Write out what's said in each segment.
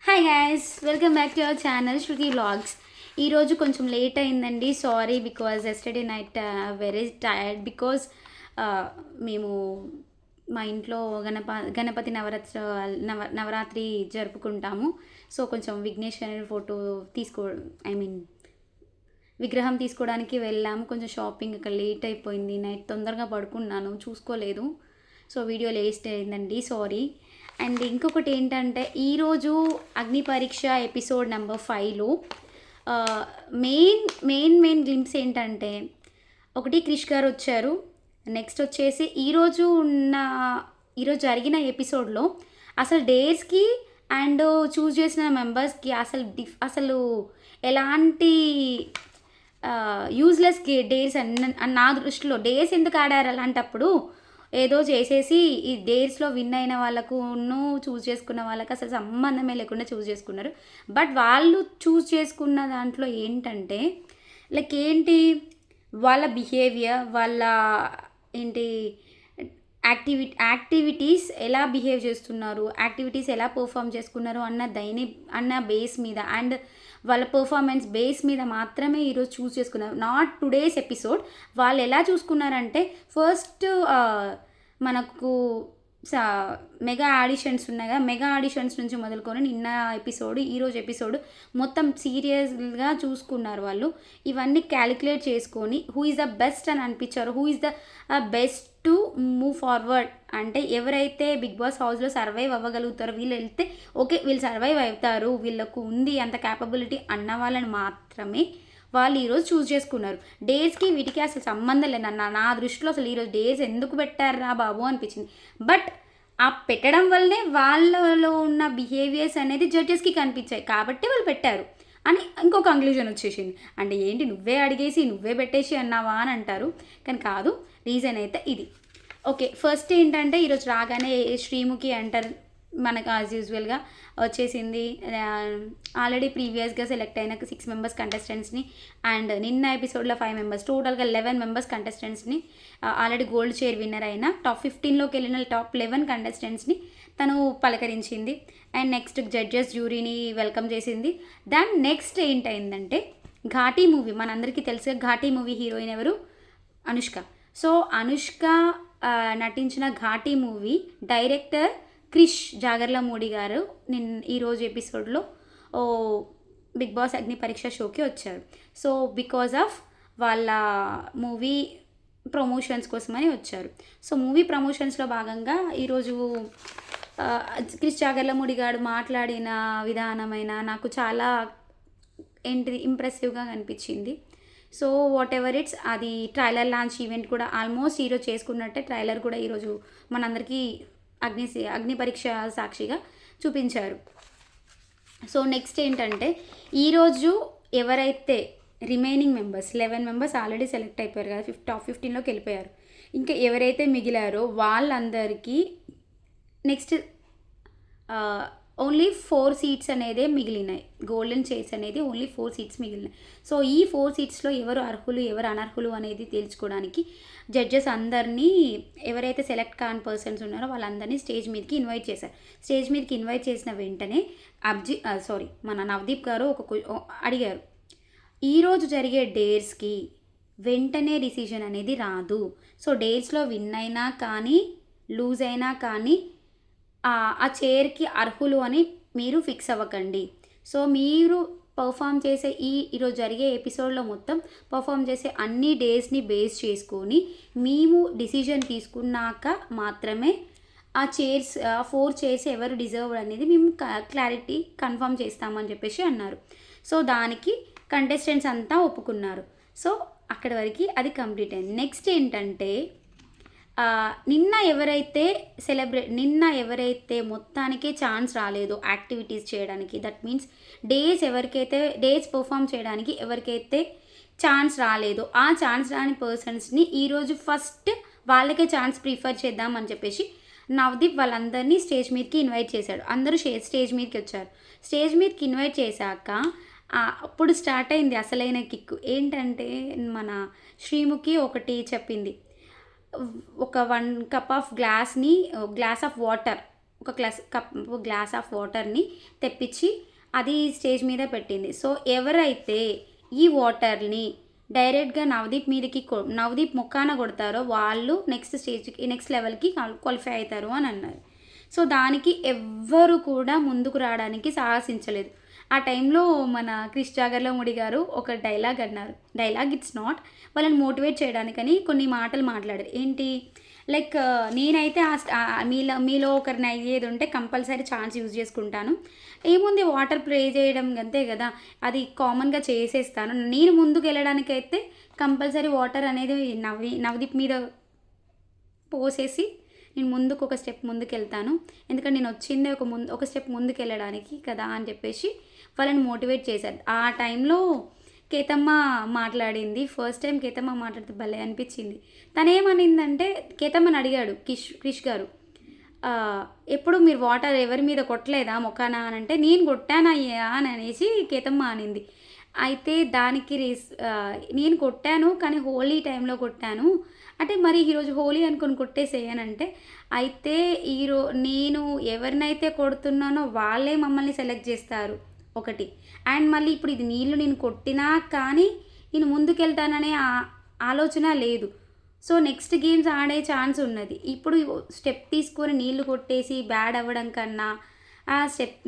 Hi guys, welcome back to our channel Shruti vlogs. ఈరోజు కొంచెం late అయిందండి. Sorry because yesterday night very tired because మేము మా ఇంట్లో గణపతి నవరాత్రి జరుపుకుంటాము. సో కొంచెం విఘ్నేశ్వరుని ఫోటో విగ్రహం తీసుకోవడానికి వెళ్ళాము. కొంచెం షాపింగ్ అక్కడ లేట్ అయిపోయింది. నైట్ తొందరగా పడుకున్నాను, చూసుకోలేదు. సో వీడియో లేట్ అయిందండి, సారీ. అండ్ ఇంకొకటి ఏంటంటే ఈరోజు అగ్ని పరీక్ష ఎపిసోడ్ నెంబర్ 5లో మెయిన్ గ్లింప్స్ ఏంటంటే, ఒకటి క్రిష్ గారు వచ్చారు. నెక్స్ట్ వచ్చేసి ఈరోజు జరిగిన ఎపిసోడ్లో అసలు డేస్కి అండ్ చూస్ చేసిన మెంబర్స్కి అసలు ఎలాంటి యూజ్లెస్ డేస్ నా దృష్టిలో. డేస్ ఎందుకు ఆడారు అలాంటప్పుడు? ఏదో చేసేసి ఈ డేట్స్లో విన్ అయిన వాళ్ళకు చూస్ చేసుకున్న వాళ్ళకి అసలు సంబంధమే లేకుండా చూస్ చేసుకున్నారు. బట్ వాళ్ళు చూస్ చేసుకున్న దాంట్లో ఏంటంటే వాళ్ళ బిహేవియర్, వాళ్ళ యాక్టివిటీస్ ఎలా బిహేవ్ చేస్తున్నారు, యాక్టివిటీస్ ఎలా పర్ఫామ్ చేసుకున్నారు అన్న బేస్ మీద అండ్ వాళ్ళ పర్ఫార్మెన్స్ బేస్ మీద మాత్రమే ఈరోజు చూస్ చేసుకున్నారు. Not today's episode. వాళ్ళు ఎలా చూసుకున్నారంటే, ఫస్ట్ మనకు మెగా ఆడిషన్స్ ఉన్నాయి కదా, మెగా ఆడిషన్స్ నుంచి మొదలుకొని నిన్న ఎపిసోడ్, ఈరోజు ఎపిసోడ్ మొత్తం సీరియస్గా చూసుకున్నారు వాళ్ళు. ఇవన్నీ క్యాలిక్యులేట్ చేసుకొని హూ ఈజ్ ద బెస్ట్ అని అనిపించారు, who is the best to move forward. అంటే ఎవరైతే బిగ్ బాస్ హౌస్లో సర్వైవ్ అవ్వగలుగుతారో, వీళ్ళు వెళ్తే ఓకే వీళ్ళు సర్వైవ్ అవుతారు, వీళ్ళకు ఉంది అంత క్యాపబిలిటీ అన్న వాళ్ళని మాత్రమే వాళ్ళు ఈరోజు చూస్ చేసుకున్నారు. డేస్కి వీటికి అసలు సంబంధం లేదు. నా దృష్టిలో అసలు ఈరోజు డేస్ ఎందుకు పెట్టారా బాబు అనిపించింది. బట్ ఆ పెట్టడం వల్లనే వాళ్ళలో ఉన్న బిహేవియర్స్ అనేది జడ్జెస్కి కనిపించాయి కాబట్టి వాళ్ళు పెట్టారు అని ఇంకో కంక్లూజన్ వచ్చేసింది. అంటే ఏంటి, నువ్వే అడిగేసి నువ్వే పెట్టేసి అన్నావా అని అంటారు, కానీ కాదు. రీజన్ అయితే ఇది. ఓకే, ఫస్ట్ ఏంటంటే ఈరోజు రాగానే శ్రీముఖి అంటారు మనకు యాజ్ యూజువల్గా వచ్చేసింది. ఆల్రెడీ ప్రీవియస్గా సెలెక్ట్ అయిన 6 మెంబర్స్ కంటెస్టెంట్స్ని అండ్ నిన్న ఎపిసోడ్లో 5 మెంబర్స్, టోటల్గా 11 మెంబర్స్ కంటెస్టెంట్స్ని, ఆల్రెడీ గోల్డ్ చైర్ విన్నర్ అయిన టాప్ 15లోకి వెళ్ళిన టాప్ 11 కంటెస్టెంట్స్ని తను పలకరించింది. అండ్ నెక్స్ట్ జడ్జెస్ జ్యూరీని వెల్కమ్ చేసింది. దాన్ నెక్స్ట్ ఏంటైందంటే, ఘాటీ మూవీ మనందరికీ తెలుసు. ఘాటీ మూవీ హీరోయిన్ ఎవరు? అనుష్క. సో అనుష్క నటించిన ఘాటీ మూవీ డైరెక్టర్ క్రిష్ జాగర్లమూడి గారు ఈరోజు ఎపిసోడ్లో బిగ్ బాస్ అగ్ని పరీక్ష షోకి వచ్చారు. సో బికాజ్ ఆఫ్ వాళ్ళ మూవీ ప్రమోషన్స్ కోసమని వచ్చారు. సో మూవీ ప్రమోషన్స్లో భాగంగా ఈరోజు క్రిష్ జాగర్లమూడి గారు మాట్లాడిన విధానమైన నాకు చాలా ఇంప్రెసివ్గా కనిపించింది. సో వాట్ ఎవర్ ఇట్స్, అది ట్రైలర్ లాంచ్ ఈవెంట్ కూడా ఆల్మోస్ట్ ఈరోజు చేసుకున్నట్టే ట్రైలర్ కూడా ఈరోజు మనందరికీ అగ్ని పరీక్ష సాక్షిగా చూపించారు. సో నెక్స్ట్ ఏంటంటే, ఈరోజు ఎవరైతే remaining members 11 members already select అయిపోయారు కదా, టాప్ 15లోకి వెళ్ళిపోయారు. ఇంకా ఎవరైతే మిగిలారో వాళ్ళందరికీ నెక్స్ట్ ఓన్లీ 4 సీట్స్ అనేదే మిగిలినాయి. గోల్డెన్ చైర్స్ అనేది ఓన్లీ 4 సీట్స్ మిగిలినాయి. సో ఈ 4 సీట్స్లో ఎవరు అర్హులు ఎవరు అనర్హులు అనేది తేల్చుకోవడానికి జడ్జెస్ అందరినీ, ఎవరైతే సెలెక్ట్ కాని పర్సన్స్ ఉన్నారో వాళ్ళందరినీ స్టేజ్ మీదకి ఇన్వైట్ చేశారు. స్టేజ్ మీదకి ఇన్వైట్ చేసిన వెంటనే మన నవదీప్ గారు అడిగారు, ఈరోజు జరిగే డేర్స్కి వెంటనే డిసిజన్ అనేది రాదు. సో డేర్స్లో విన్ అయినా కానీ లూజ్ అయినా కానీ ఆ చైర్కి అర్హులు అని మీరు ఫిక్స్ అవ్వకండి. సో మీరు పర్ఫామ్ చేసే ఈరోజు జరిగే ఎపిసోడ్లో మొత్తం పర్ఫామ్ చేసే అన్ని డేస్ని బేస్ చేసుకొని మేము డిసిజన్ తీసుకున్నాక మాత్రమే ఆ 4 చైర్స్ ఎవరు డిజర్వ్ అనేది మేము క్లారిటీ కన్ఫర్మ్ చేస్తామని చెప్పేసి అన్నారు. సో దానికి కంటెస్టెంట్స్ అంతా ఒప్పుకున్నారు. సో అక్కడి వరకు అది కంప్లీట్ అయింది. నెక్స్ట్ ఏంటంటే, నిన్న ఎవరైతే మొత్తానికే ఛాన్స్ రాలేదో యాక్టివిటీస్ చేయడానికి, దట్ మీన్స్ డేస్ పర్ఫామ్ చేయడానికి ఎవరికైతే ఛాన్స్ రాలేదో ఆ ఛాన్స్ రాని పర్సన్స్ని ఈరోజు ఫస్ట్ వాళ్ళకే ఛాన్స్ ప్రిఫర్ చేద్దామని చెప్పేసి నవదీప్ వాళ్ళందరినీ స్టేజ్ మీదకి ఇన్వైట్ చేశాడు. అందరూ స్టేజ్ మీదకి వచ్చారు. స్టేజ్ మీదకి ఇన్వైట్ చేశాక అప్పుడు స్టార్ట్ అయింది అసలైన కిక్కు. ఏంటంటే, మన శ్రీముఖి ఒకటి చెప్పింది, ఒక 1 cup of glass of water ఒక గ్లాస్ ఆఫ్ వాటర్ని తెప్పించి అది స్టేజ్ మీద పెట్టింది. సో ఎవరైతే ఈ వాటర్ని డైరెక్ట్గా నవదీప్ ముఖాన కొడతారో వాళ్ళు నెక్స్ట్ లెవెల్కి క్వాలిఫై అవుతారు అని అన్నారు. సో దానికి ఎవ్వరు కూడా ముందుకు రావడానికి సాహసించలేదు. ఆ టైంలో మన క్రిష్ జాగర్లముడి గారు ఒక డైలాగ్ అన్నారు. డైలాగ్ ఇట్స్ నాట్, వాళ్ళని మోటివేట్ చేయడానికని కొన్ని మాటలు మాట్లాడారు. ఏంటి, లైక్ నేనైతే మీలో ఒకరిని అయ్యేది ఉంటే కంపల్సరీ ఛాన్స్ యూజ్ చేసుకుంటాను. ఏముంది, వాటర్ ప్రే చేయడం అంతే కదా, అది కామన్గా చేసేస్తాను. నేను ముందుకు వెళ్ళడానికైతే కంపల్సరీ వాటర్ అనేది నవదీప్ మీద పోసేసి నేను ఒక స్టెప్ ముందుకు వెళ్తాను. ఎందుకంటే నేను వచ్చిందే ఒక స్టెప్ ముందుకు వెళ్ళడానికి కదా అని చెప్పేసి వాళ్ళని మోటివేట్ చేశారు. ఆ టైంలో కేతమ్మ మాట్లాడింది. ఫస్ట్ టైం కేతమ్మ మాట్లాడితే భలే అనిపించింది. తనేమనిందంటే, కేతమ్మని అడిగాడు క్రిష్ గారు, ఎప్పుడు మీరు వాటర్ ఎవరి మీద కొట్టలేదా మొక్కానా అని అంటే, నేను కొట్టానయ్యా అని అనేసి కేతమ్మ అనింది. అయితే దానికి నేను కొట్టాను కానీ హోలీ టైంలో కొట్టాను అంటే, మరి ఈరోజు హోలీ అనుకొని కొట్టేసేయనంటే, అయితే నేను ఎవరినైతే కొడుతున్నానో వాళ్ళే మమ్మల్ని సెలెక్ట్ చేస్తారు ఒకటి. అండ్ మళ్ళీ ఇప్పుడు ఇది నీళ్ళు నేను కొట్టినా కానీ నేను ముందుకెళ్తాననే ఆలోచన లేదు. సో నెక్స్ట్ గేమ్స్ ఆడే ఛాన్స్ ఉన్నది. ఇప్పుడు స్టెప్ తీసుకొని నీళ్లు కొట్టేసి బ్యాడ్ అవ్వడం కన్నా, ఆ స్టెప్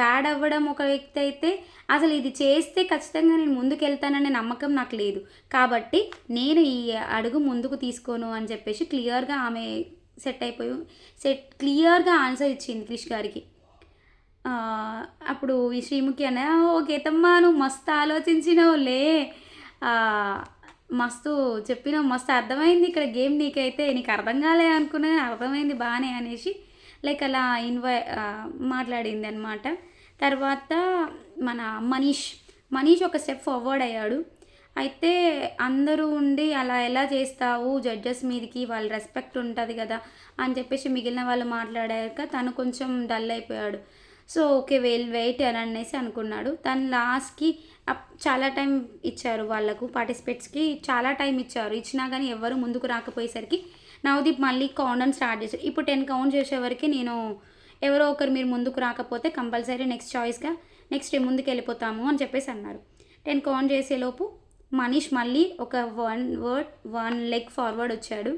బ్యాడ్ అవ్వడం ఒక వ్యక్తి అయితే, అసలు ఇది చేస్తే ఖచ్చితంగా నేను ముందుకెళ్తాననే నమ్మకం నాకు లేదు, కాబట్టి నేను ఈ అడుగు ముందుకు తీసుకోను అని చెప్పేసి క్లియర్గా ఆమె క్లియర్గా ఆన్సర్ ఇచ్చింది క్రిష్ గారికి. అప్పుడు ఈ శ్రీముఖి అనే, ఓ కేతమ్మా నువ్వు మస్తు ఆలోచించినవులే, మస్తు చెప్పినావు, మస్తు అర్థమైంది ఇక్కడ గేమ్, నీకు అర్థం కాలే అనుకున్నా అర్థమైంది బాగానే అనేసి లైక్ అలా మాట్లాడింది అనమాట. తర్వాత మన మనీష్ ఒక స్టెప్ ఫార్వర్డ్ అయ్యాడు. అయితే అందరూ ఉండి అలా ఎలా చేస్తావు జడ్జెస్ మీదకి, వాళ్ళ రెస్పెక్ట్ ఉంటుంది కదా అని చెప్పేసి మిగిలిన వాళ్ళు మాట్లాడాక తను కొంచెం డల్ అయిపోయాడు. సో ఓకే వెయిట్ అని అనేసి అనుకున్నాడు. తను లాస్ట్కి చాలా టైం ఇచ్చారు వాళ్ళకు, పార్టిసిపేట్స్కి చాలా టైం ఇచ్చినా కానీ ఎవరు ముందుకు రాకపోయేసరికి నవదీప్ మళ్ళీ కౌంట్ స్టార్ట్ చేశారు. ఇప్పుడు 10 కౌంట్ చేసేవరకు నేను ఎవరో ఒకరు మీరు ముందుకు రాకపోతే కంపల్సరీ నెక్స్ట్ ముందుకు వెళ్ళిపోతాము అని చెప్పేసి అన్నారు. 10 కౌంట్ చేసేలోపు మనీష్ మళ్ళీ ఒక 1 లెగ్ ఫార్వర్డ్ వచ్చాడు.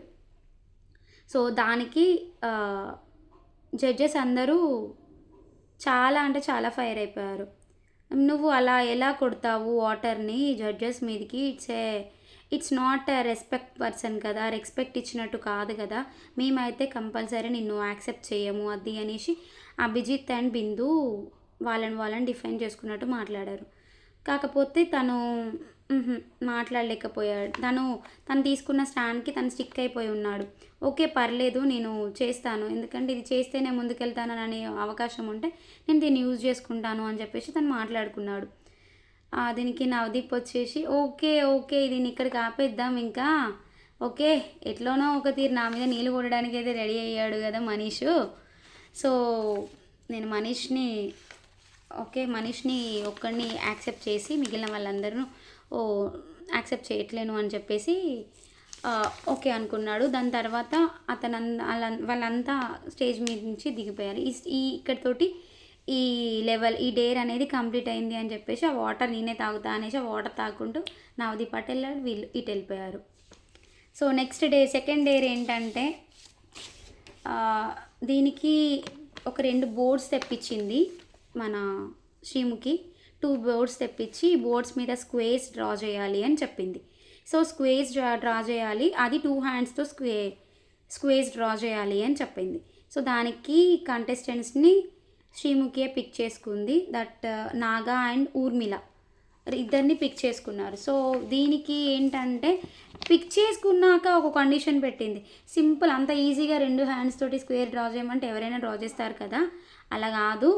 సో దానికి జడ్జెస్ అందరూ చాలా అంటే చాలా ఫైర్ అయిపోయారు. నువ్వు అలా ఎలా కొడతావు వాటర్ని జడ్జెస్ మీదకి, it's not a respect person కదా, రెస్పెక్ట్ ఇచ్చినట్టు కాదు కదా, మేమైతే కంపల్సరీ నిన్ను యాక్సెప్ట్ చేయము అది అనేసి అభిజిత్ అండ్ బిందు వాళ్ళని డిఫైన్ చేసుకున్నట్టు మాట్లాడారు. కాకపోతే తను మాట్లాడలేకపోయాడు. తను తీసుకున్న స్టాండ్కి తను స్టిక్ అయిపోయి ఉన్నాడు. ఓకే పర్లేదు నేను చేస్తాను, ఎందుకంటే ఇది చేస్తేనే ముందుకెళ్తాను అనే అవకాశం ఉంటే నేను దీన్ని యూజ్ చేసుకుంటాను అని చెప్పేసి తను మాట్లాడుకున్నాడు. దీనికి నవదీప్ వచ్చేసి ఓకే దీన్ని ఇక్కడికి ఆపేద్దాం ఇంకా, ఓకే ఎట్లోనో ఒక తీరు నా మీద నీళ్ళు కొట్టడానికి అయితే రెడీ అయ్యాడు కదా మనీష్. సో నేను మనీష్ని ఒక్కడిని యాక్సెప్ట్ చేసి మిగిలిన వాళ్ళందరూ యాక్సెప్ట్ చేయట్లేను అని చెప్పేసి ఓకే అనుకున్నాడు. దాని తర్వాత వాళ్ళంతా స్టేజ్ మీద నుంచి దిగిపోయారు. ఇక్కడితోటి ఈ డేర్ అనేది కంప్లీట్ అయింది అని చెప్పేసి ఆ వాటర్ నేనే తాగుతా అనేసి ఆ వాటర్ తాగుకుంటూ నవదీప్ అటు వెళ్ళాడు, వీళ్ళు ఇటు వెళ్ళిపోయారు. So next day second dare ఏంటంటే, దీనికి ఒక 2 బోర్డ్స్ తెప్పించింది మన శ్రీముఖి. 2 బోర్డ్స్ తెప్పించి బోర్డ్స్ మీద స్క్వేర్స్ డ్రా చేయాలి అని చెప్పింది. సో స్క్వేర్స్ డ్రా చేయాలి, అది 2 హ్యాండ్స్తో స్క్వేర్స్ డ్రా చేయాలి అని చెప్పింది. సో దానికి కంటెస్టెంట్స్ని శ్రీముఖియే పిక్ చేసుకుంది. దట్ నాగా అండ్ ఊర్మిళ ఇద్దరిని పిక్ చేసుకున్నారు. సో దీనికి ఏంటంటే పిక్ చేసుకున్నాక ఒక కండిషన్ పెట్టింది. సింపుల్, అంత ఈజీగా 2 హ్యాండ్స్ తోటి స్క్వేర్ డ్రా చేయమంటే ఎవరైనా డ్రా చేస్తారు కదా, అలా కాదు.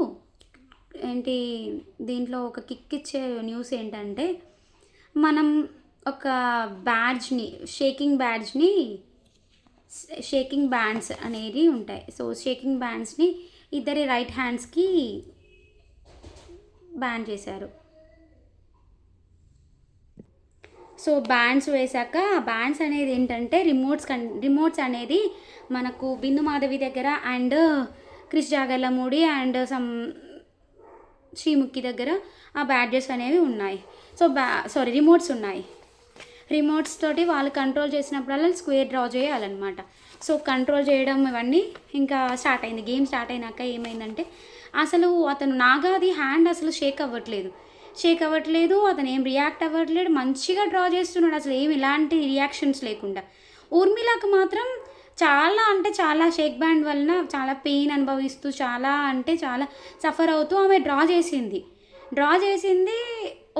దీంట్లో ఒక కిక్ ఇచ్చే న్యూస్ ఏంటంటే, మనం ఒక బ్యాడ్జ్ని షేకింగ్ బ్యాండ్స్ అనేది ఉంటాయి. సో షేకింగ్ బ్యాండ్స్ని ఇద్దరి రైట్ హ్యాండ్స్కి బ్యాన్ చేశారు. సో బ్యాండ్స్ వేశాక బ్యాండ్స్ అనేది ఏంటంటే రిమోట్స్ అనేది మనకు బిందు మాధవి దగ్గర and Krish Jagarlamudi and some Sreemukhi దగ్గర ఆ బ్యాడ్జెస్ అనేవి ఉన్నాయి. సో రిమోట్స్ ఉన్నాయి. రిమోట్స్ తోటి వాళ్ళు కంట్రోల్ చేసినప్పుడల్లా స్క్వేర్ డ్రా చేయాలన్నమాట. సో కంట్రోల్ చేయడం ఇవన్నీ ఇంకా స్టార్ట్ అయింది. గేమ్ స్టార్ట్ అయినాక ఏమైందంటే అసలు అతను నాగాది హ్యాండ్ అసలు షేక్ అవ్వట్లేదు. అతను ఏం రియాక్ట్ అవ్వట్లేడు. మంచిగా డ్రా చేస్తున్నాడు, అసలు ఏమి ఎలాంటి రియాక్షన్స్ లేకుండా. ఊర్మిళకు మాత్రం చాలా అంటే చాలా షేక్ బ్యాండ్ వలన చాలా పెయిన్ అనుభవిస్తూ చాలా సఫర్ అవుతూ ఆమె డ్రా చేసింది.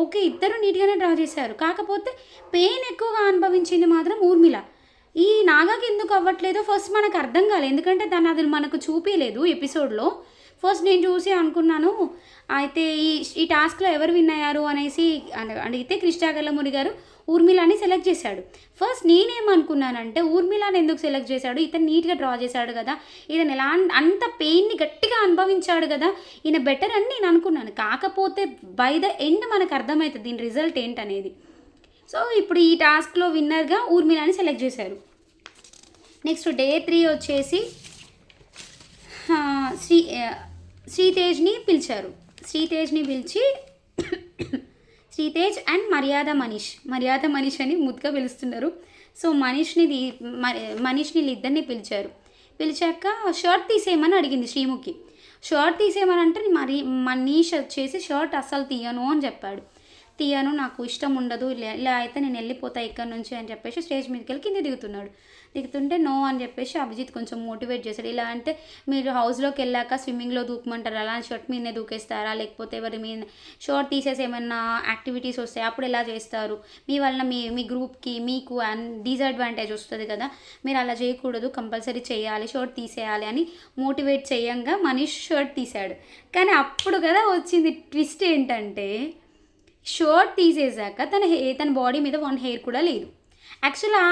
ఓకే, ఇద్దరు నీట్గానే డ్రా చేశారు. కాకపోతే పెయిన్ ఎక్కువగా అనుభవించింది మాత్రం ఊర్మిళ. ఈ నాగాకి ఎందుకు అవ్వట్లేదో ఫస్ట్ మనకు అర్థం కాలేదు, ఎందుకంటే దాన్ని అది మనకు చూపించలేదు ఎపిసోడ్లో. ఫస్ట్ నేను చూసి అనుకున్నాను అయితే ఈ టాస్క్లో ఎవరు విన్ అయ్యారు అనేసి అడిగితే క్రిష్ జాగర్లమూడి గారు ఊర్మిళని సెలెక్ట్ చేశాడు. ఫస్ట్ నేనేమనుకున్నానంటే ఊర్మిళని ఎందుకు సెలెక్ట్ చేశాడు, ఇతను నీట్గా డ్రా చేశాడు కదా, ఇతను ఎలా అంత పెయిన్ని గట్టిగా అనుభవించాడు కదా, ఈయన బెటర్ అని నేను అనుకున్నాను. కాకపోతే బై ద ఎండ్ మనకు అర్థమవుతుంది దీని రిజల్ట్ ఏంటనేది. సో ఇప్పుడు ఈ టాస్క్లో విన్నర్గా ఊర్మిళని సెలెక్ట్ చేశారు. నెక్స్ట్ డే 3 వచ్చేసి శ్రీతేజ్ని పిలిచారు. శ్రీతేజ్ అండ్ మర్యాద మనీష్ అని ముద్దుగా పిలుస్తున్నారు. సో మనీష్ని ఇద్దరిని పిలిచాక షర్ట్ తీసేయమని అడిగింది శ్రీముఖి. షర్ట్ తీసేయమని అంటే మనీష్ వచ్చేసి షర్ట్ అస్సలు తీయను అని చెప్పాడు. తీయను, నాకు ఇష్టం ఉండదు, ఇలా అయితే నేను వెళ్ళిపోతా ఇక్కడ నుంచి అని చెప్పేసి స్టేజ్ మీదకి వెళ్ళి కింద దిగుతుంటే నో అని చెప్పేసి అభిజిత్ కొంచెం మోటివేట్ చేశాడు. ఇలా అంటే మీరు హౌస్లోకి వెళ్ళాక స్విమ్మింగ్లో దూకమంటారు, అలా షర్ట్ మీదనే దూకేస్తారా, లేకపోతే ఎవరి మీద షర్ట్ తీసేసి ఏమైనా యాక్టివిటీస్ వస్తాయి అప్పుడు ఎలా చేస్తారు, మీ వలన మీ గ్రూప్కి మీకు డిసడ్వాంటేజ్ వస్తుంది కదా, మీరు అలా చేయకూడదు, కంపల్సరీ చేయాలి, షర్ట్ తీసేయాలి అని మోటివేట్ చేయంగా మనీష్ షర్ట్ తీశాడు. కానీ అప్పుడు కదా వచ్చింది ట్విస్ట్ ఏంటంటే షర్ట్ తీసేసాక తన బాడీ మీద 1 హెయిర్ కూడా లేదు. యాక్చువల్ ఆ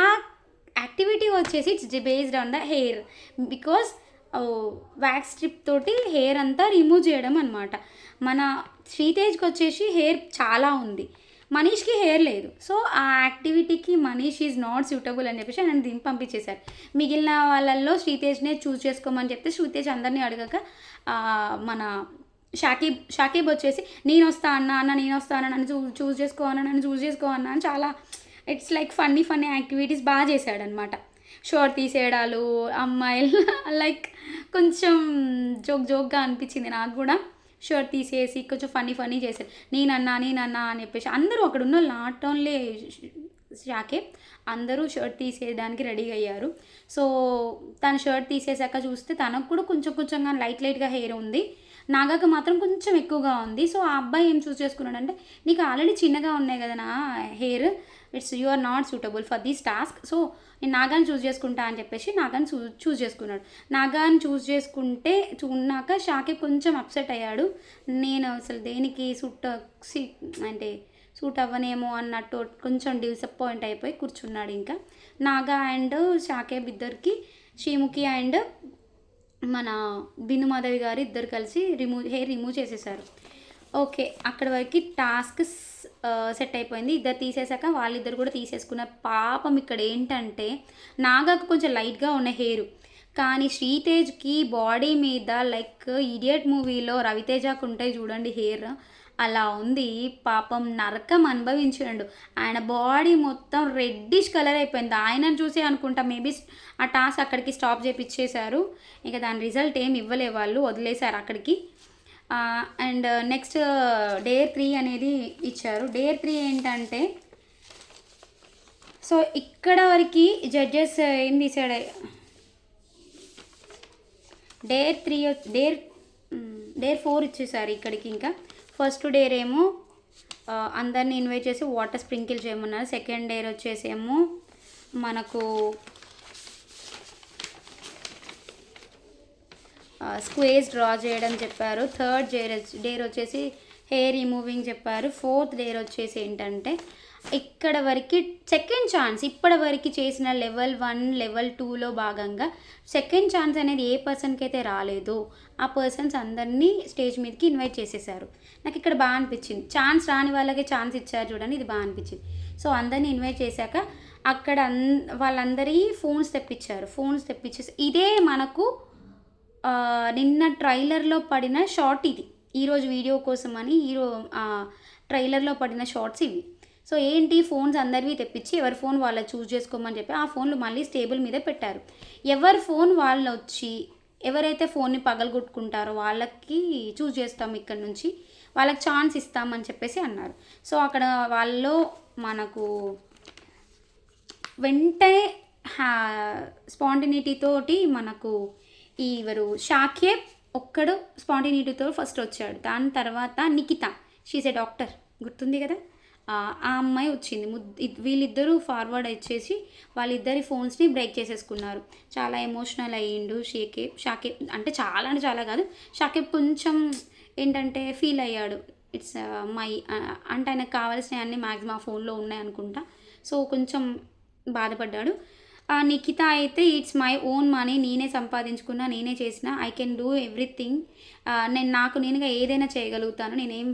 యాక్టివిటీ వచ్చేసి it's based on the hair, because wax strip తోటి హెయిర్ అంతా రిమూవ్ చేయడం అనమాట. మన శ్రీతేజ్కి వచ్చేసి హెయిర్ చాలా ఉంది, మనీష్కి హెయిర్ లేదు. సో ఆ యాక్టివిటీకి మనీష్ ఈజ్ నాట్ సూటబుల్ అని చెప్పేసి ఆయన దీన్ని పంపించేశారు. మిగిలిన వాళ్ళల్లో శ్రీతేజ్నే చూస్ చేసుకోమని చెప్తే శ్రీతేజ్ అందరినీ అడగక మన షాకీబ్ వచ్చేసి నేను వస్తా అన్న నన్ను చూస్ చేసుకో అన్న అని చాలా ఇట్స్ లైక్ ఫన్నీ యాక్టివిటీస్ బాగా చేశాడనమాట. షర్ట్ తీసేయడాలు అమ్మాయిలు లైక్ కొంచెం జోక్గా అనిపించింది నాకు కూడా. షర్ట్ తీసేసి కొంచెం ఫన్నీ చేశాడు. నేనన్నా అని చెప్పేసి అందరూ అక్కడ ఉన్న నాట్ ఓన్లీ షాకీబ్ అందరూ షర్ట్ తీసేయడానికి రెడీ అయ్యారు. సో తను షర్ట్ తీసేసాక చూస్తే తనకు కూడా కొంచెంగా లైట్గా హెయిర్ ఉంది, నాగాకు మాత్రం కొంచెం ఎక్కువగా ఉంది. సో ఆ అబ్బాయి ఏం చూస్ చేసుకున్నాడంటే నీకు ఆల్రెడీ చిన్నగా ఉన్నాయి కదా నా hair, you are not suitable for this task, so నేను నాగాన్ని చూస్ చేసుకుంటా అని చెప్పేసి నాగాన్ని చూస్ చేసుకున్నాడు. నాగాన్ని చూస్ చేసుకున్నాక షాకీబ్ కొంచెం అప్సెట్ అయ్యాడు. నేను అసలు దేనికి సూట్ అవ్వనేమో అన్నట్టు కొంచెం డిసప్పాయింట్ అయిపోయి కూర్చున్నాడు. ఇంకా నాగా అండ్ షాకీబ్ ఇద్దరికి శ్రీముఖి అండ్ మన బిందు మాధవి గారు ఇద్దరు కలిసి హెయిర్ రిమూవ్ చేసేసారు. ఓకే, అక్కడ వరకు టాస్క్ సెట్ అయిపోయింది. ఇద్దరు తీసేసాక వాళ్ళిద్దరు కూడా తీసేసుకున్న. పాపం ఇక్కడ ఏంటంటే నాగాకు కొంచెం లైట్గా ఉన్న హెయిర్, కానీ శ్రీతేజ్కి బాడీ మీద లైక్ ఇడియట్ మూవీలో రవితేజకు ఉంటాయి చూడండి హెయిర్, అలా ఉంది. పాపం నరకం అనుభవించాడు. ఆయన బాడీ మొత్తం రెడ్డిష్ కలర్ అయిపోయింది. ఆయనను చూసి అనుకుంటా మేబీ ఆ టాస్క్ అక్కడికి స్టాప్ చేయించేశారు. ఇక దాని రిజల్ట్ ఏమి ఇవ్వలే, వాళ్ళు వదిలేశారు అక్కడికి. అండ్ నెక్స్ట్ డే 3 అనేది ఇచ్చారు. డే 3 ఏంటంటే సో ఇక్కడ వరకు జడ్జెస్ ఏం తీసాడు, డే 4 ఇచ్చేసారు ఇక్కడికి. ఇంకా ఫస్ట్ డేర్ ఏమో అందరినీ ఇన్వైట్ చేసి వాటర్ స్ప్రింకిల్ చేయమన్నారు. సెకండ్ డేర్ వచ్చేసేమో మనకు స్క్వేజ్ డ్రా చేయడం చెప్పారు. థర్డ్ డేర్ వచ్చేసి హెయిర్ రిమూవింగ్ చెప్పారు. ఫోర్త్ డేర్ వచ్చేసి ఏంటంటే ఇక్కడ వరకు సెకండ్ ఛాన్స్, ఇప్పటి వరకు చేసిన లెవెల్ 1 లెవెల్ 2లో భాగంగా సెకండ్ ఛాన్స్ అనేది ఏ పర్సన్కి అయితే రాలేదో ఆ పర్సన్స్ అందరినీ స్టేజ్ మీదకి ఇన్వైట్ చేసేసారు. నాకు ఇక్కడ బాగా అనిపించింది. ఛాన్స్ రాని వాళ్ళకి ఛాన్స్ ఇచ్చారు చూడండి, ఇది బాగా అనిపించింది. సో అందరినీ ఇన్వైట్ చేశాక అక్కడ వాళ్ళందరి ఫోన్స్ తెప్పించేసి ఇదే మనకు నిన్న ట్రైలర్‌లో పడిన షార్ట్ ఇది. ఈరోజు వీడియో కోసమని ట్రైలర్‌లో పడిన షార్ట్స్ ఇవి. సో, ఏంటి ఫోన్స్ అందరివి తెప్పించి ఎవరి ఫోన్ వాళ్ళది చూజ్ చేసుకోమని చెప్పి ఆ ఫోన్‌లు మళ్ళీ టేబుల్ మీద పెట్టారు. ఎవరి ఫోన్ వాళ్ళొచ్చి ఎవరైతే ఫోన్‌ని పగలగొట్టుకుంటారో వాళ్ళకి చూజ్ చేస్తాం ఇక్కడి నుంచి. వాళ్ళకి ఛాన్స్ ఇస్తామని చెప్పేసి అన్నారు. సో, అక్కడ వాళ్ళలో మనకు వెంటనే హా స్పాంటేనిటీ తోటి మనకు ఎవరు షాకేబ్ ఒక్కడు స్పాంటేనిటీతో ఫస్ట్ వచ్చాడు. దాని తర్వాత Nikhita, she is a doctor, గుర్తుంది కదా! ఆ అమ్మాయి వచ్చింది. వీళ్ళిద్దరూ ఫార్వర్డ్ ఇచ్చేసి వాళ్ళిద్దరి ఫోన్స్‌ని బ్రేక్ చేసేసుకున్నారు. చాలా ఎమోషనల్ అయ్యిండు షాకేబ్ అంటే చాలా కాదు. షాకేబ్ కొంచెం ఏంటంటే ఫీల్ అయ్యాడు. ఇట్స్ అంటే ఆయనకు కావాల్సినవన్నీ మ్యాక్సిమం ఆ ఫోన్‌లో ఉన్నాయనుకుంటా. సో, కొంచెం బాధపడ్డాడు. నిఖిత అయితే ఇట్స్ మై ఓన్ మనీ, నేనే సంపాదించుకున్నా, నేనే చేసిన, ఐ కెన్ డూ ఎవ్రీథింగ్, నేను నాకు నేనుగా ఏదైనా చేయగలుగుతాను, నేనేం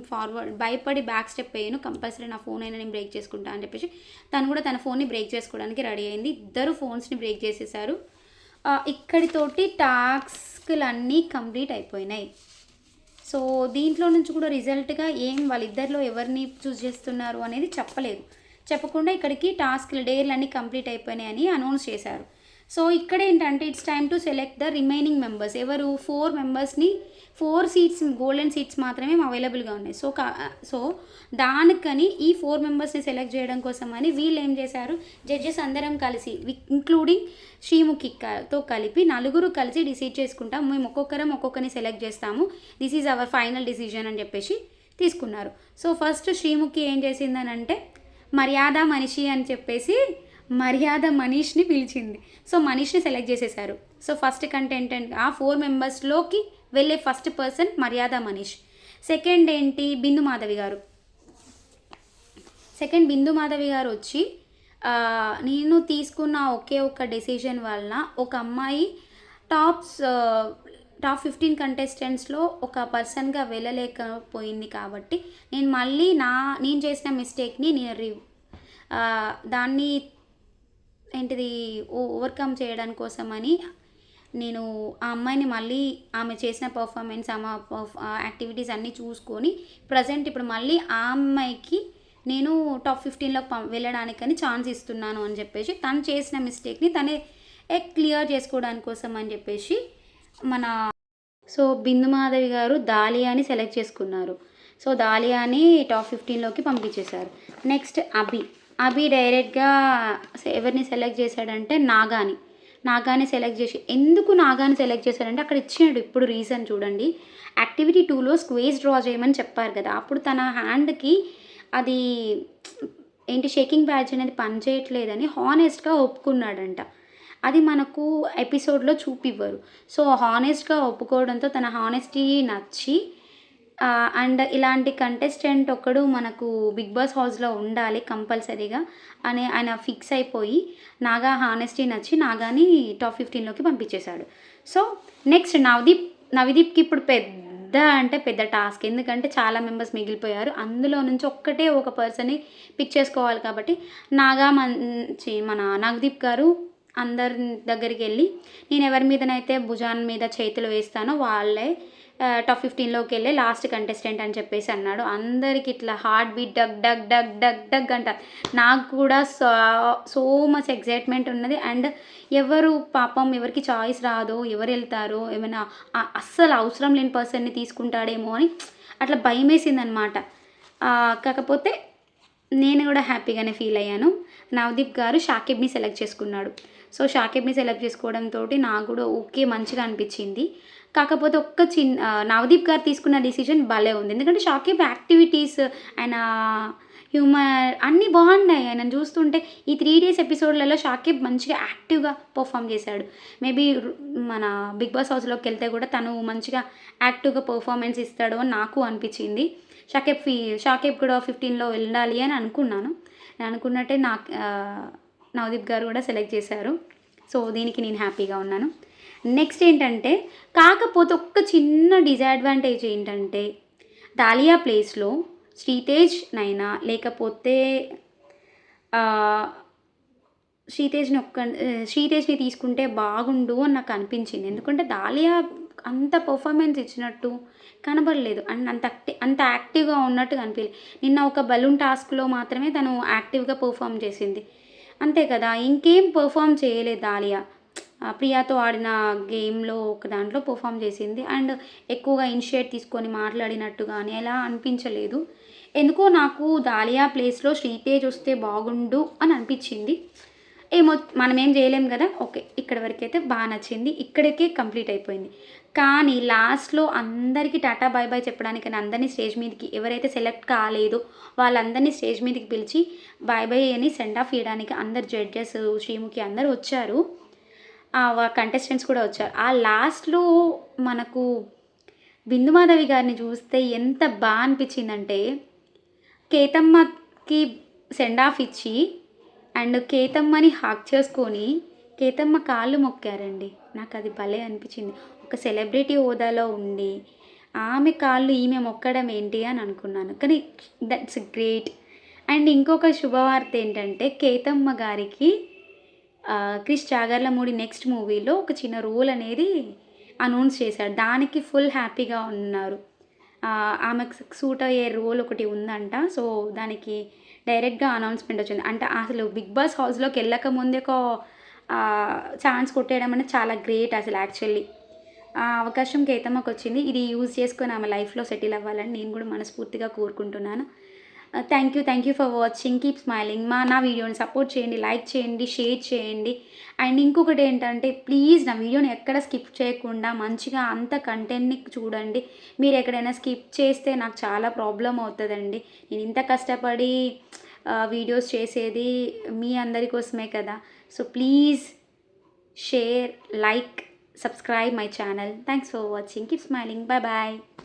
భయపడి బ్యాక్ స్టెప్ వేయను, కంపల్సరీ నా ఫోన్ అయినా నేను బ్రేక్ చేసుకుంటా అని చెప్పేసి తను కూడా తన ఫోన్ని బ్రేక్ చేసుకోవడానికి రెడీ అయింది. ఇద్దరు ఫోన్స్ని బ్రేక్ చేసేసారు. ఇక్కడితోటి టాస్క్లన్నీ కంప్లీట్ అయిపోయినాయి. సో, దీంట్లో నుంచి కూడా రిజల్ట్గా వాళ్ళిద్దరిలో ఎవరిని చూస్ చేస్తున్నారు అనేది చెప్పకుండా ఇక్కడికి డేర్లు అన్నీ కంప్లీట్ అయిపోయినాయి అని అనౌన్స్ చేశారు. సో, ఇక్కడ ఏంటంటే it's time to select the remaining members. ఎవరు 4 మెంబర్స్ని 4 సీట్స్ గోల్డెన్ సీట్స్ మాత్రమే అవైలబుల్గా ఉన్నాయి. సో దానికని ఈ 4 మెంబర్స్ని సెలెక్ట్ చేయడం కోసమని వీళ్ళు ఏం చేశారు, జడ్జెస్ అందరం కలిసి ఇంక్లూడింగ్ శ్రీముఖితో కలిపి 4 కలిసి డిసైడ్ చేసుకుంటాం, మేము ఒక్కొక్కరిని సెలెక్ట్ చేస్తాము, this is our final decision అని చెప్పేసి తీసుకున్నారు. సో, ఫస్ట్ శ్రీముఖి ఏం చేసిందని అంటే మర్యాద మనిషి అని చెప్పేసి మర్యాద మనీష్ని పిలిచింది. సో, మనీష్ని సెలెక్ట్ చేసేసారు. సో, ఫస్ట్ కంటెంటెంట్ ఆ 4 మెంబర్స్లోకి వెళ్ళే ఫస్ట్ పర్సన్ మర్యాద మనీష్. సెకండ్ ఏంటి బిందు మాధవి గారు. బిందు మాధవి గారు వచ్చి నేను తీసుకున్న ఒక్క డెసిషన్ వలన ఒక అమ్మాయి టాప్ 15 కంటెస్టెంట్స్లో ఒక పర్సన్గా వెళ్ళలేకపోయింది కాబట్టి నేను మళ్ళీ నేను చేసిన మిస్టేక్ని దాన్ని ఓవర్కమ్ చేయడం కోసమని నేను ఆ అమ్మాయిని మళ్ళీ ఆమె చేసిన పర్ఫార్మెన్స్ యాక్టివిటీస్ అన్నీ చూసుకొని ప్రజెంట్ ఇప్పుడు మళ్ళీ ఆ అమ్మాయికి నేను టాప్ 15లోకి వెళ్ళడానికని ఛాన్స్ ఇస్తున్నాను అని చెప్పేసి తను చేసిన మిస్టేక్ని తనే క్లియర్ చేసుకోవడానికి కోసం అని చెప్పేసి సో, బిందు మాధవి గారు దాలియాని సెలెక్ట్ చేసుకున్నారు. సో, దాలియాని టాప్ 15లోకి పంపించేశారు. నెక్స్ట్ అభి డైరెక్ట్గా ఎవరిని సెలెక్ట్ చేశాడంటే నాగాని సెలెక్ట్ చేసి, ఎందుకు నాగాని సెలెక్ట్ చేశాడంటే అక్కడ ఇచ్చినాడు ఇప్పుడు రీజన్ చూడండి. యాక్టివిటీ 2లో స్క్వేజ్ డ్రా చేయమని చెప్పారు కదా, అప్పుడు తన హ్యాండ్కి అది షేకింగ్ బ్యాడ్జ్ అనేది పనిచేయట్లేదని హానెస్ట్గా ఒప్పుకున్నాడంట. అది మనకు ఎపిసోడ్లో చూపివ్వరు. సో, హానెస్ట్గా ఒప్పుకోవడంతో తన హానెస్టీ నచ్చి అండ్ ఇలాంటి కంటెస్టెంట్ ఒకడు మనకు బిగ్ బాస్ హౌస్లో ఉండాలి కంపల్సరీగా అని ఆయన ఫిక్స్ అయిపోయి నాగా హానెస్టీ నచ్చి నాగాని టాప్ 15లోకి పంపించేశాడు. సో, నెక్స్ట్ నవదీప్కి ఇప్పుడు పెద్ద టాస్క్, ఎందుకంటే చాలా మెంబర్స్ మిగిలిపోయారు. అందులో నుంచి ఒక పర్సన్ని పిక్ చేసుకోవాలి కాబట్టి మన నవదీప్ గారు అందరి దగ్గరికి వెళ్ళి నేను ఎవరి మీదనైతే భుజాన్ మీద చేతులు వేస్తానో వాళ్ళే టాప్ 15లోకి వెళ్ళే లాస్ట్ కంటెస్టెంట్ అని చెప్పేసి అన్నాడు. అందరికి ఇట్లా హార్ట్ బీట్ డగ్ డగ్ డగ్ డగ్ డగ్ అంట. నాకు కూడా సో మచ్ ఎక్సైట్మెంట్ ఉన్నది. అండ్ ఎవరికి చాయిస్ రాదో, ఎవరు వెళ్తారో, ఏమైనా అస్సలు అవసరం లేని పర్సన్ని తీసుకుంటాడేమో అని అట్లా భయం వేసిందనమాట. కాకపోతే నేను కూడా హ్యాపీగానే ఫీల్ అయ్యాను. నవదీప్ గారు షాకిబ్ని సెలెక్ట్ చేసుకున్నాడు. సో, షాకిబ్ని సెలెక్ట్ చేసుకోవడంతో నాకు కూడా ఓకే మంచిగా అనిపించింది. కాకపోతే నవదీప్ గారు తీసుకున్న డిసిజన్ భలే ఉంది. ఎందుకంటే షాకిబ్ యాక్టివిటీస్, ఆయన హ్యూమర్ అన్నీ బాగున్నాయి. ఆయన చూస్తుంటే ఈ 3 డేస్ ఎపిసోడ్లలో షాకిబ్ మంచిగా యాక్టివ్గా పర్ఫామ్ చేశాడు. మేబీ మన బిగ్ బాస్ హౌస్లోకి వెళ్తే కూడా తను మంచిగా యాక్టివ్గా పర్ఫార్మెన్స్ ఇస్తాడు అని నాకు అనిపించింది. షాకిబ్ కూడా 15లో వెళ్ళాలి అని అనుకున్నాను. నేను అనుకున్నట్టే నవదీప్ గారు కూడా సెలెక్ట్ చేశారు. సో, దీనికి నేను హ్యాపీగా ఉన్నాను. నెక్స్ట్ ఏంటంటే, కాకపోతే ఒక చిన్న డిసడ్వాంటేజ్ ఏంటంటే దాలియా ప్లేస్లో శ్రీతేజ్నైనా లేకపోతే శ్రీతేజ్ని తీసుకుంటే బాగుండు అని నాకు అనిపించింది. ఎందుకంటే దాలియా అంత పర్ఫార్మెన్స్ ఇచ్చినట్టు కనబడలేదు. అండ్ అంత యాక్టివ్‌గా ఉన్నట్టు కనిపియలే. నిన్న ఒక బలూన్ టాస్క్‌లో మాత్రమే తను యాక్టివ్‌గా పెర్ఫార్మ్ చేసింది. అంతే కదా! ఇంకేం పెర్ఫార్మ్ చేయలేదు ఆలియా. ప్రియాతో ఆడిన గేమ్‌లో ఒక దాంట్లో పెర్ఫార్మ్ చేసింది. అండ్ ఎక్కువగా ఇనిషియేట్ తీసుకొని మాట్లాడినట్టు గాని అలా అనిపించలేదు. ఎందుకో నాకు దాలియా ప్లేస్‌లో శ్రీతేజ్ వస్తే బాగుండు అని అనిపించింది. ఏమో మనమేం చేయలేం గదా! ఓకే. ఇక్కడి వరకైతే నచ్చింది. ఇక్కడికే కంప్లీట్ అయిపోయింది. కానీ లాస్ట్‌లో అందరికీ టాటా బాయ్ బాయ్ చెప్పడానికని అందరిని స్టేజ్ మీదకి ఎవరైతే సెలెక్ట్ కాలేదో వాళ్ళందరిని స్టేజ్ మీదకి పిలిచి బాయ్ బాయ్ అని సెండ్ ఆఫ్ ఇయడానికి అందరు జడ్జెస్, శ్రీముఖి అందరూ వచ్చారు. కంటెస్టెంట్స్ కూడా వచ్చారు. ఆ లాస్ట్‌లో మనకు బిందుమాధవి గారిని చూస్తే ఎంత అనిపించిందంటే, కేతమ్మకి సెండ్ ఆఫ్ ఇచ్చి అండ్ కేతమ్మని హగ్ చేసుకొని, కేతమ్మ కాళ్ళు మొక్కారండి. నాకది భలే అనిపించింది. ఒక సెలబ్రిటీ హోదాలో ఉండి, ఆమె కాళ్ళు ఈమె మొక్కడం ఏంటి అని అనుకున్నాను. కానీ దట్స్ గ్రేట్. అండ్ ఇంకొక శుభవార్త ఏంటంటే, కేతమ్మ గారికి క్రిష్ జాగర్లమూడి నెక్స్ట్ మూవీలో ఒక చిన్న రోల్ అనేది అనౌన్స్ చేశాడు. దానికి ఫుల్ హ్యాపీగా ఉన్నారు. ఆమెకు సూట్ అయ్యే రోల్ ఒకటి ఉందంట. సో, దానికి డైరెక్ట్‌గా అనౌన్స్‌మెంట్ వచ్చింది. అంటే అసలు 'బిగ్ బాస్' హౌస్‌లోకెళ్ళక ముందే ఛాన్స్ కొట్టేయడం అనేది చాలా గ్రేట్ అసలు యాక్చువల్లీ. ఆ అవకాశం కేతమ్మకొచ్చింది. ఇది యూజ్ చేసుకొని ఆమె లైఫ్‌లో సెటిల్ అవ్వాలని నేను కూడా మనస్ఫూర్తిగా కోరుకుంటున్నాను. Thank you for watching. Keep smiling. నా వీడియోని సపోర్ట్ చేయండి, లైక్ చేయండి, షేర్ చేయండి. అండ్ ఇంకొకటి ఏంటంటే ప్లీజ్ నా వీడియోని ఎక్కడ స్కిప్ చేయకుండా మంచిగా అంత కంటెంట్‌ని చూడండి. మీరు ఎక్కడైనా స్కిప్ చేస్తే నాకు చాలా ప్రాబ్లమ్ అవుతదండి. నేను ఇంత కష్టపడి వీడియోస్ చేసేది మీ అందరి కోసమే కదా! So please share, like, subscribe my channel. Thanks for watching. Keep smiling. Bye bye.